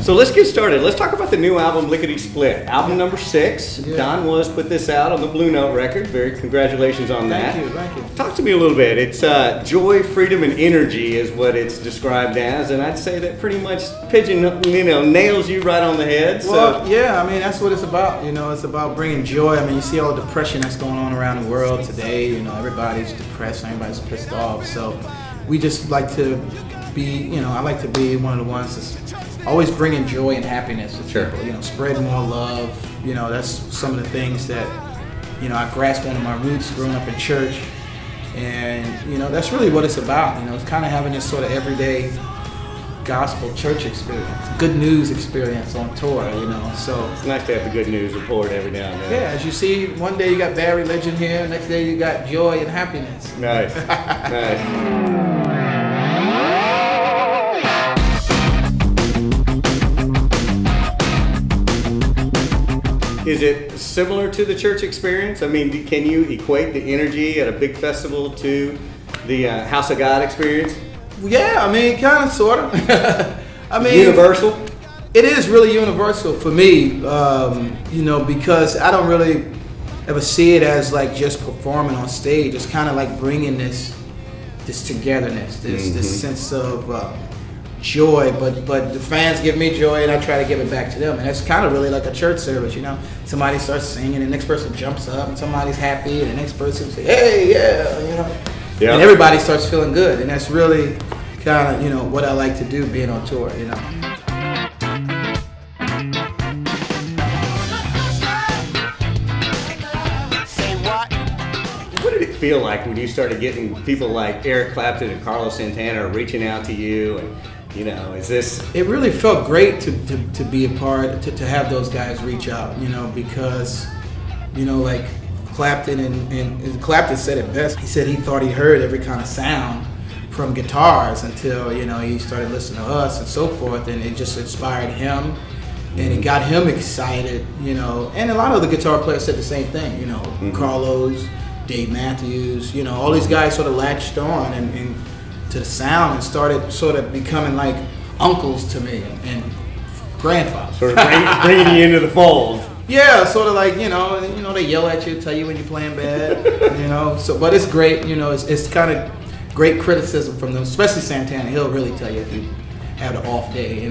So let's get started. Let's talk about the new album, Lickety Split. Album number 6. Yeah. Don Was put this out on the Blue Note record. Very congratulations on that. Thank you. Talk to me a little bit. It's joy, freedom, and energy is what it's described as, and I'd say that pretty much nails you right on the head. Well, yeah, I mean, that's what it's about. It's about bringing joy. I mean, you see all the depression that's going on around the world today. Everybody's depressed, everybody's pissed off. So we just like to be, I like to be one of the ones that's always bringing joy and happiness to people. Spreading more love. That's some of the things that, I grasped one of my roots growing up in church. And, that's really what it's about. It's kind of having this sort of everyday gospel church experience, good news experience on tour, so. It's nice to have the good news report every now and then. Yeah, as you see, one day you got bad religion here, next day you got joy and happiness. Nice, nice. Is it similar to the church experience? I mean, can you equate the energy at a big festival to the House of God experience? Yeah, I mean, kind of, sort of. I mean, universal? It is really universal for me, because I don't really ever see it as like just performing on stage. It's kind of like bringing this togetherness, this sense of joy, but the fans give me joy and I try to give it back to them, and it's kind of really like a church service. Somebody starts singing and the next person jumps up and somebody's happy and the next person says, hey, yeah, and everybody starts feeling good, and that's really kind of what I like to do being on tour. What did it feel like when you started getting people like Eric Clapton and Carlos Santana reaching out to you? And is this? It really felt great to be a part, to have those guys reach out, because, like Clapton and Clapton said it best. He said he thought he heard every kind of sound from guitars until, he started listening to us and so forth, and it just inspired him and it got him excited, and a lot of the guitar players said the same thing, Carlos, Dave Matthews, all these guys sort of latched on and to the sound and started sort of becoming like uncles to me and grandfathers. Sort of bringing you into the fold. Yeah, sort of like, they yell at you, tell you when you're playing bad, so, but it's great, it's kind of great criticism from them, especially Santana. He'll really tell you if you have an off day,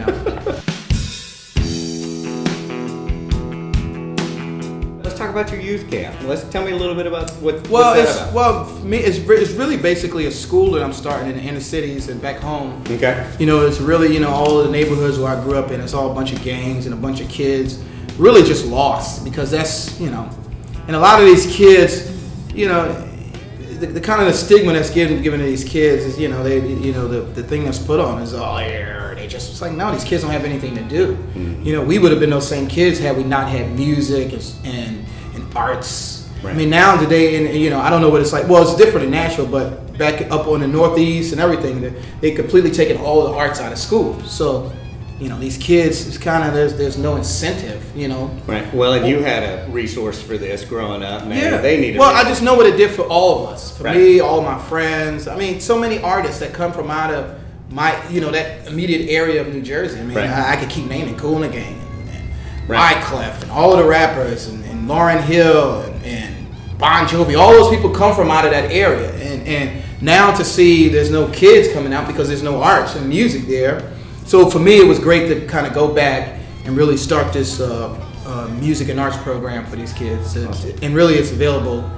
Let's talk about your youth camp. Tell me a little bit about what's that about. Well, for me, it's really basically a school that I'm starting in the inner cities and back home. Okay. It's really, all of the neighborhoods where I grew up in, it's all a bunch of gangs and a bunch of kids really just lost, because that's, and a lot of these kids, the kind of the stigma that's given to these kids is, they, the thing that's put on is, it's like, no, these kids don't have anything to do. Mm-hmm. We would have been those same kids had we not had music and arts. Right. I mean, now today, I don't know what it's like. Well, it's different in Nashville, but back up on the Northeast and everything, they completely taken all the arts out of school. So, these kids, it's kind of, there's no incentive, Right. Well, and you had a resource for this growing up. Man, they needed. Well, I just know what it did for all of us. For me, all my friends. I mean, so many artists that come from out of my, that immediate area of New Jersey. I mean, I could keep naming Kool and the Gang and Wyclef and all of the rappers and Lauryn Hill and Bon Jovi. All those people come from out of that area. And now to see there's no kids coming out because there's no arts and music there. So for me, it was great to kind of go back and really start this music and arts program for these kids. And really it's available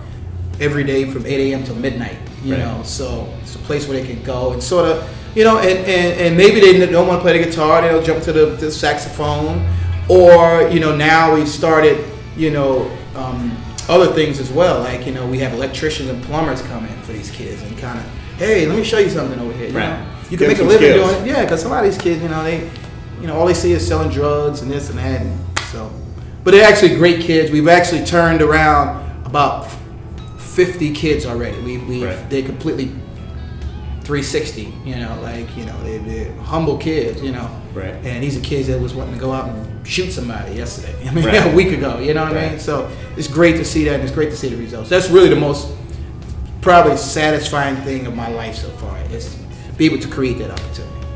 every day from 8 a.m. till midnight, you know. So it's a place where they can go and sort of, and maybe they don't want to play the guitar, they'll jump to the saxophone. Or, now we started, other things as well. Like, we have electricians and plumbers come in for these kids and kind of, hey, let me show you something over here. You can make a living doing it. Yeah, because a lot of these kids, they, all they see is selling drugs and this and that. And so, but they're actually great kids. We've actually turned around about 50 kids already. They're completely 360. They're humble kids. Right. And these are kids that was wanting to go out and shoot somebody yesterday. I mean, a week ago. You know what I mean? So it's great to see that, and it's great to see the results. That's really the most probably satisfying thing of my life so far, is to be able to create that opportunity.